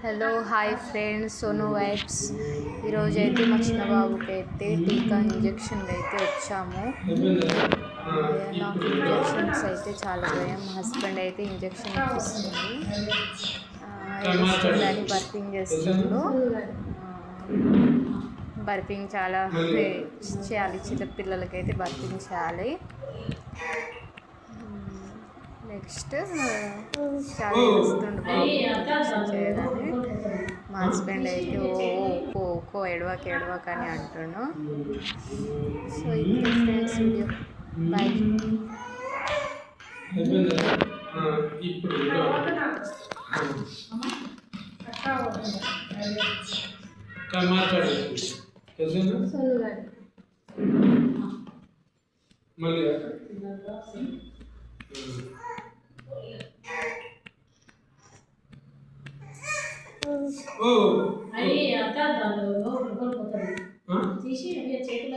Hello hi friends, Sonu vibes. ఈరోజు అయితే మా చిన్నబాబుకి అయితే టీకా ఇంజెక్షన్లు అయితే వచ్చాము. నాకు ఇంజెక్షన్స్ అయితే చాలా భయం. మా హస్బెండ్ అయితే ఇంజెక్షన్ ఇప్పిస్తుంది. ఏడుస్తుందని బర్పింగ్ చేస్తుండు. బర్పింగ్ చాలా చేయాలి, చిన్నపిల్లలకైతే బర్పింగ్ చేయాలి. నెక్స్ట్ చాలా ఏడుస్తుండు బాబు ఇంజెక్షన్ చేయగానే. మా హస్బెండ్ అయితే ఓ ఎడవక అని అంటుండు. సో ఇది ఫ్రెండ్స్ వీడియో. బాయ్. అది అక్క దానిలో తీసి చేతి